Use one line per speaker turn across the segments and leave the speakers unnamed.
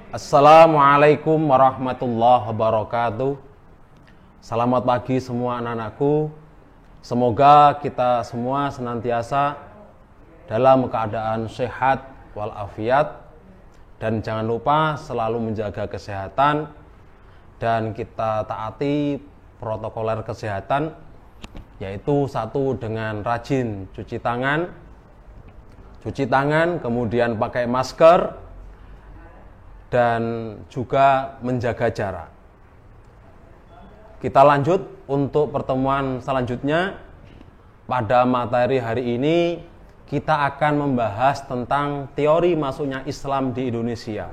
Assalamualaikum warahmatullahi wabarakatuh. Selamat pagi semua anak-anakku. Semoga kita semua senantiasa dalam keadaan sehat walafiat, dan jangan lupa selalu menjaga kesehatan dan kita taati protokoler kesehatan, yaitu satu dengan rajin cuci tangan, kemudian pakai masker, dan juga menjaga jarak. Kita lanjut untuk pertemuan selanjutnya. Pada materi hari ini kita akan membahas tentang teori masuknya Islam di Indonesia.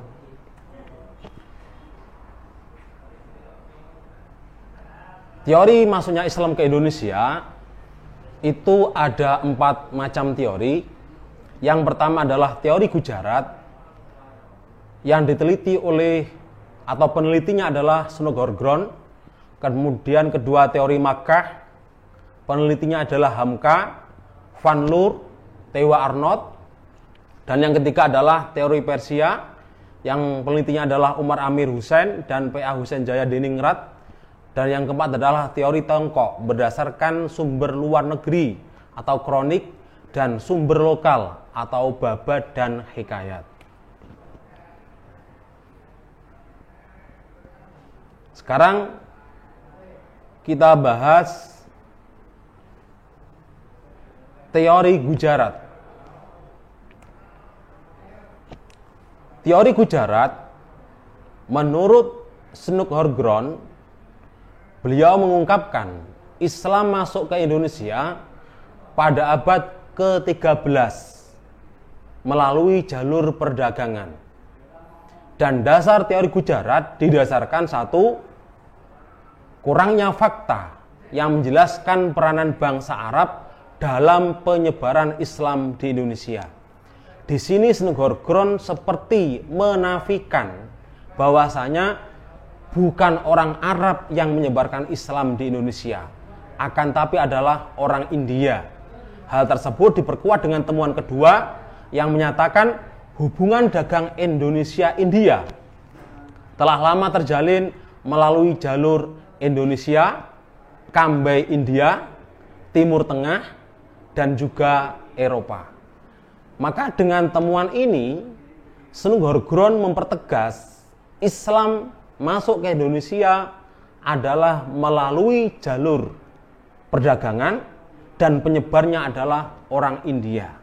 Teori masuknya Islam ke Indonesia itu ada 4 macam teori. Yang pertama adalah teori Gujarat, yang diteliti oleh atau penelitinya adalah Snugorgron. Kemudian kedua teori Makkah, penelitinya adalah Hamka, Van Loor, Tewa Arnold. Dan yang ketiga adalah teori Persia, yang penelitinya adalah Umar Amir Hussein dan P.A. Hussein Jaya Diningrat. Dan yang keempat adalah teori Tiongkok berdasarkan sumber luar negeri atau kronik dan sumber lokal atau babad dan hikayat. Sekarang kita bahas teori Gujarat. Teori Gujarat menurut Snugorgron, beliau mengungkapkan Islam masuk ke Indonesia pada abad ke-13 melalui jalur perdagangan. Dan dasar teori Gujarat didasarkan satu, kurangnya fakta yang menjelaskan peranan bangsa Arab dalam penyebaran Islam di Indonesia. Di sini Snugorgron seperti menafikan bahwasanya bukan orang Arab yang menyebarkan Islam di Indonesia, akan tapi adalah orang India. Hal tersebut diperkuat dengan temuan kedua yang menyatakan hubungan dagang Indonesia-India telah lama terjalin melalui jalur Indonesia, Cambay India, Timur Tengah, dan juga Eropa. Maka dengan temuan ini, Snugorgron mempertegas Islam masuk ke Indonesia adalah melalui jalur perdagangan dan penyebarnya adalah orang India.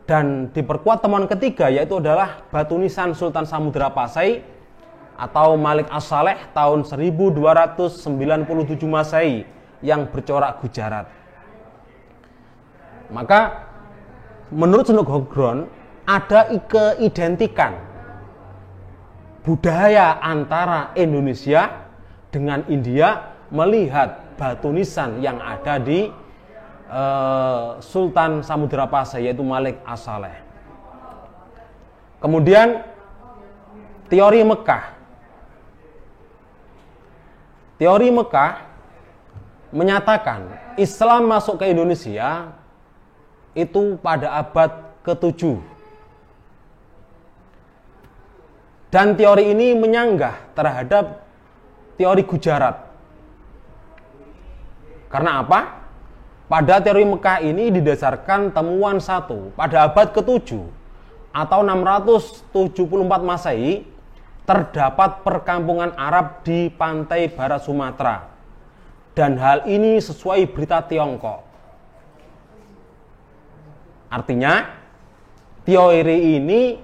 Dan diperkuat temuan ketiga, yaitu adalah batu nisan Sultan Samudra Pasai atau Malik As-Saleh tahun 1297 Masehi yang bercorak Gujarat. Maka menurut Snugorgron ada keidentikan budaya antara Indonesia dengan India melihat batu nisan yang ada di Sultan Samudra Pasai, yaitu Malik As-Saleh. Kemudian teori Mekah. Teori Mekah menyatakan Islam masuk ke Indonesia itu pada abad ke-7. Dan teori ini menyanggah terhadap teori Gujarat. Karena apa? Pada teori Mekah ini didasarkan temuan satu, pada abad ke-7 atau 674 Masehi terdapat perkampungan Arab di pantai barat Sumatera. Dan hal ini sesuai berita Tiongkok. Artinya, teori ini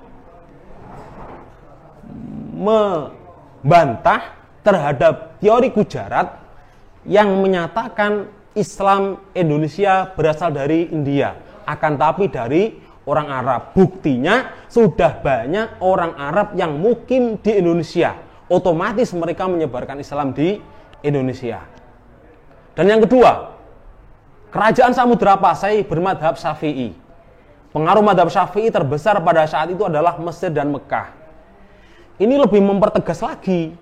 membantah terhadap teori Gujarat yang menyatakan Islam Indonesia berasal dari India, akan tapi dari orang Arab. Buktinya sudah banyak orang Arab yang mukim di Indonesia, otomatis mereka menyebarkan Islam di Indonesia. Dan yang kedua, kerajaan Samudra Pasai bermadhab Syafi'i. Pengaruh madhab Syafi'i terbesar pada saat itu adalah Mesir dan Mekah. Ini lebih mempertegas lagi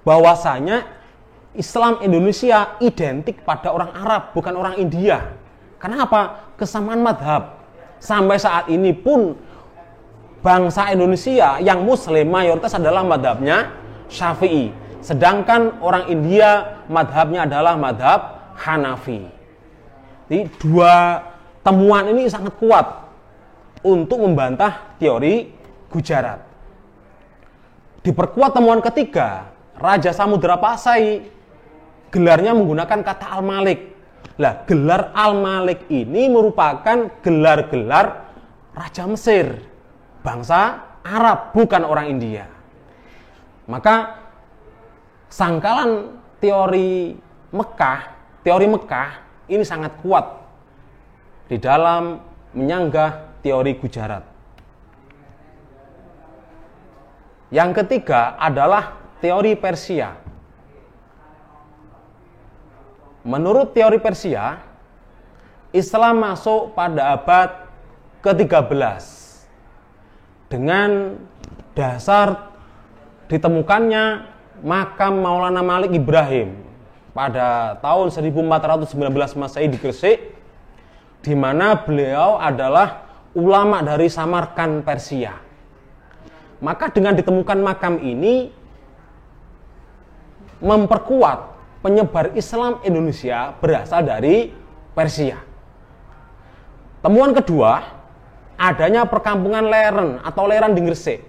bahwasanya Islam Indonesia identik pada orang Arab, bukan orang India. Kenapa? Kesamaan madhab. Sampai saat ini pun bangsa Indonesia yang muslim mayoritas adalah madhabnya Syafi'i. Sedangkan orang India madhabnya adalah madhab Hanafi. Jadi dua temuan ini sangat kuat untuk membantah teori Gujarat. Diperkuat temuan ketiga, Raja Samudra Pasai gelarnya menggunakan kata Al-Malik. Lah, gelar Al-Malik ini merupakan gelar-gelar Raja Mesir, bangsa Arab, bukan orang India. Maka sangkalan teori Mekah ini sangat kuat di dalam menyanggah teori Gujarat. Yang ketiga adalah teori Persia. Menurut teori Persia, Islam masuk pada abad ke-13 dengan dasar ditemukannya makam Maulana Malik Ibrahim pada tahun 1419 Masehi di Gresik, di mana beliau adalah ulama dari Samarkand, Persia. Maka dengan ditemukan makam ini memperkuat penyebar Islam Indonesia berasal dari Persia. Temuan kedua, adanya perkampungan Leren atau Leran di Gresik.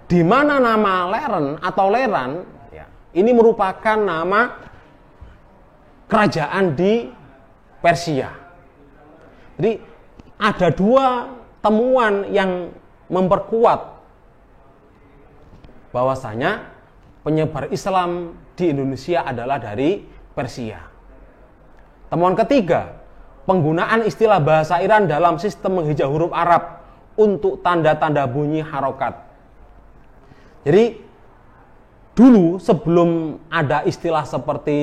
Di mana nama Leren atau Leran ya, ini merupakan nama kerajaan di Persia. Jadi ada dua temuan yang memperkuat bahwasanya penyebar Islam di Indonesia adalah dari Persia. Temuan ketiga, penggunaan istilah bahasa Iran dalam sistem menghijau huruf Arab untuk tanda-tanda bunyi harokat. Jadi dulu sebelum ada istilah seperti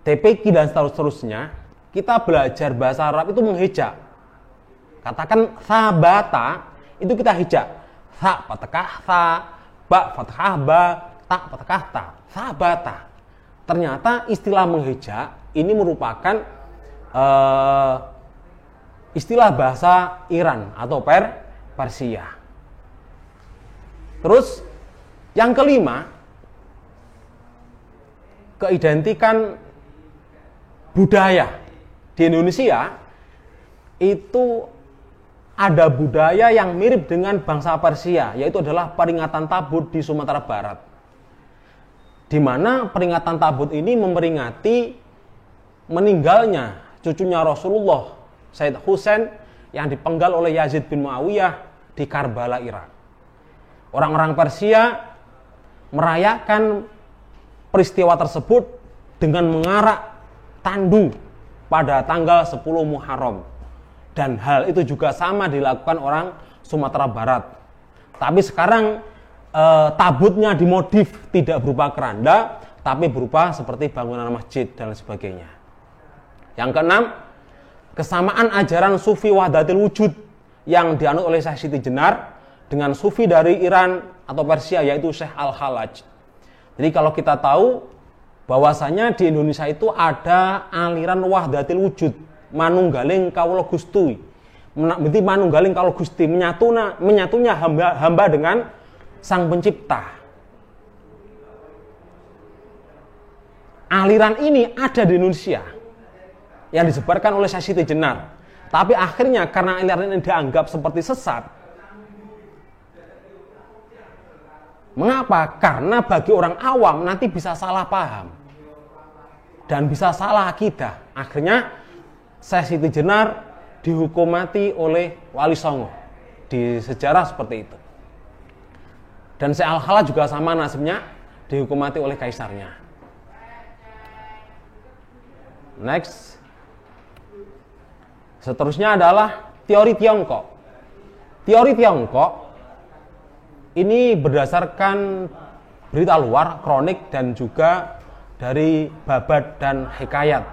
TPQ dan seterusnya, kita belajar bahasa Arab itu menghijak. Katakan sabata, itu kita hijak. Sa fathah sa, ba fathah ba, ta fathah ta. Sabata. Ternyata istilah menghijak ini merupakan istilah bahasa Iran atau Persia. Terus yang kelima, keidentikan budaya di Indonesia itu ada budaya yang mirip dengan bangsa Persia, yaitu adalah peringatan Tabut di Sumatera Barat, di mana peringatan Tabut ini memperingati meninggalnya cucunya Rasulullah, Sayyid Husain, yang dipenggal oleh Yazid bin Muawiyah di Karbala, Irak. Orang-orang Persia merayakan peristiwa tersebut dengan mengarak tandu pada tanggal 10 Muharram. Dan hal itu juga sama dilakukan orang Sumatera Barat. Tapi sekarang tabutnya dimodif, tidak berupa keranda, tapi berupa seperti bangunan masjid dan sebagainya. Yang keenam, kesamaan ajaran Sufi Wahdatul Wujud yang dianut oleh Syekh Siti Jenar dengan Sufi dari Iran atau Persia, yaitu Syekh Al-Halaj. Jadi kalau kita tahu bahwasanya di Indonesia itu ada aliran Wahdatul Wujud, manunggaling kawula Gusti. Berarti manunggaling kawula Gusti, menyatunya hamba dengan Sang Pencipta. Aliran ini ada di Indonesia yang disebarkan oleh Syekh Siti Jenar. Tapi akhirnya karena aliran ini dianggap seperti sesat. Mengapa? Karena bagi orang awam nanti bisa salah paham dan bisa salah akidah. Akhirnya Syekh Siti Jenar dihukum mati oleh Wali Songo. Di sejarah seperti itu. Dan Syekh Al-Halaj juga sama nasibnya, dihukum mati oleh kaisarnya. Next. Seterusnya adalah teori Tiongkok. Teori Tiongkok ini berdasarkan berita luar, kronik, dan juga dari babad dan hikayat.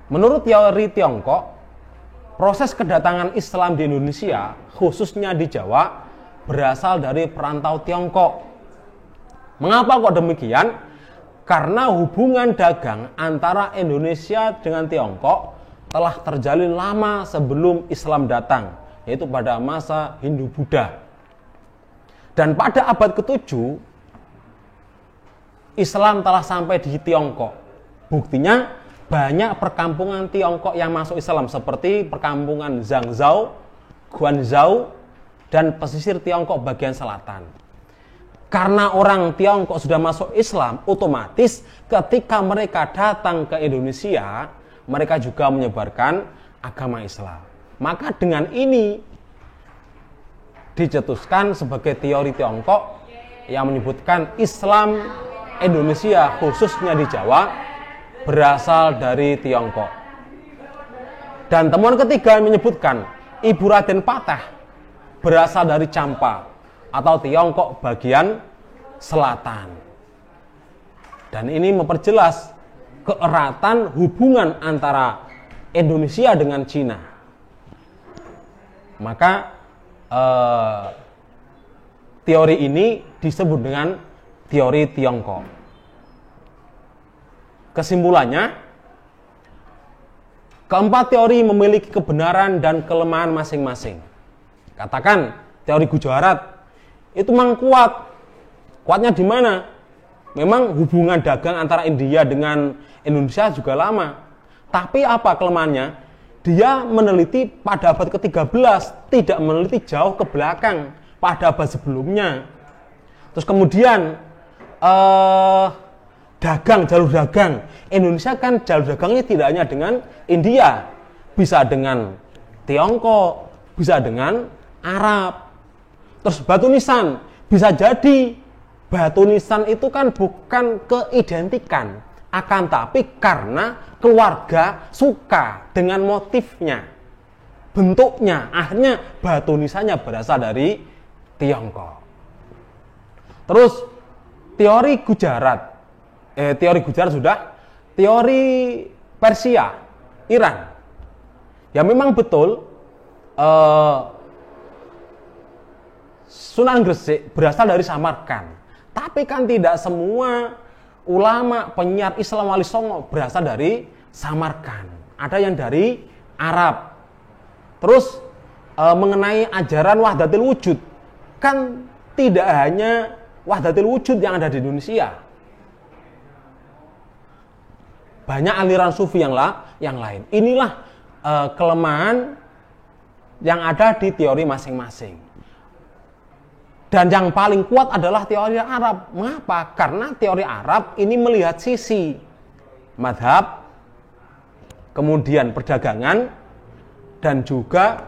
Menurut teori Tiongkok, proses kedatangan Islam di Indonesia, khususnya di Jawa, berasal dari perantau Tiongkok Mengapa kok demikian? Karena hubungan dagang antara Indonesia dengan Tiongkok telah terjalin lama sebelum Islam datang, yaitu pada masa Hindu-Buddha. Dan pada abad ke-7, Islam telah sampai di Tiongkok. Buktinya banyak perkampungan Tiongkok yang masuk Islam, seperti perkampungan Zhangzhou, Guangzhou, dan pesisir Tiongkok bagian selatan. Karena orang Tiongkok sudah masuk Islam, otomatis ketika mereka datang ke Indonesia, mereka juga menyebarkan agama Islam. Maka dengan ini dicetuskan sebagai teori Tiongkok yang menyebutkan Islam Indonesia, khususnya di Jawa, berasal dari Tiongkok. Dan temuan ketiga menyebutkan Ibu Raden Patah berasal dari Champa atau Tiongkok bagian selatan. Dan ini memperjelas keeratan hubungan antara Indonesia dengan Cina. Maka teori ini disebut dengan teori Tiongkok. Kesimpulannya, keempat teori memiliki kebenaran dan kelemahan masing-masing. Katakan teori Gujarat itu memang kuat. Kuatnya di mana? Memang hubungan dagang antara India dengan Indonesia juga lama. Tapi apa kelemahannya? Dia meneliti pada abad ke-13, tidak meneliti jauh ke belakang pada abad sebelumnya. Terus kemudian dagang, jalur dagang. Indonesia kan jalur dagangnya tidak hanya dengan India, bisa dengan Tiongkok, bisa dengan Arab. Terus batu nisan, bisa jadi batu nisan itu kan bukan keidentikan, akan tapi karena keluarga suka dengan motifnya, bentuknya, akhirnya batu nisannya berasal dari Tiongkok. Terus teori Gujarat sudah, teori Persia, Iran. Ya memang betul Sunan Gresik berasal dari Samarkand. Tapi kan tidak semua ulama penyiar Islam Wali Songo berasal dari Samarkand. Ada yang dari Arab. Terus mengenai ajaran Wahdatul Wujud, kan tidak hanya Wahdatul Wujud yang ada di Indonesia. Banyak aliran sufi yang lain. Inilah kelemahan yang ada di teori masing-masing. Dan yang paling kuat adalah teori Arab. Mengapa? Karena teori Arab ini melihat sisi madhab, kemudian perdagangan, dan juga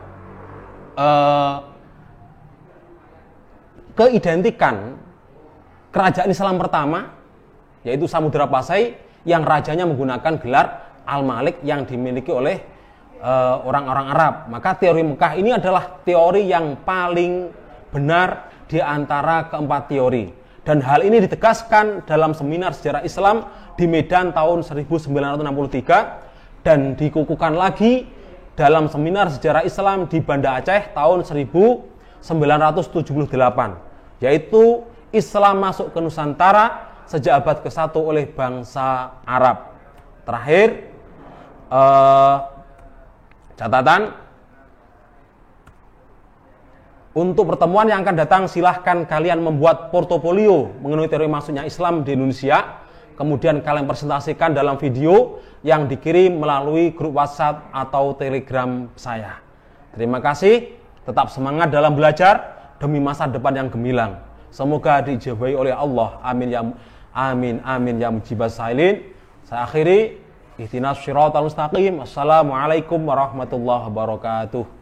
keidentikan kerajaan Islam pertama, yaitu Samudra Pasai, yang rajanya menggunakan gelar Al-Malik yang dimiliki oleh orang-orang Arab. Maka teori Mekah ini adalah teori yang paling benar di antara keempat teori. Dan hal ini ditegaskan dalam seminar sejarah Islam di Medan tahun 1963 dan dikukuhkan lagi dalam seminar sejarah Islam di Banda Aceh tahun 1978, yaitu Islam masuk ke Nusantara sejak abad ke-1 oleh bangsa Arab. Terakhir, catatan untuk pertemuan yang akan datang, silahkan kalian membuat portofolio mengenai teori masuknya Islam di Indonesia. Kemudian kalian presentasikan dalam video yang dikirim melalui grup WhatsApp atau Telegram saya. Terima kasih, tetap semangat dalam belajar demi masa depan yang gemilang. Semoga dijabahi oleh Allah. Amin ya mujibas sailin. Saya akhiri, ihdinas syiratal mustaqim. Assalamualaikum warahmatullahi wabarakatuh.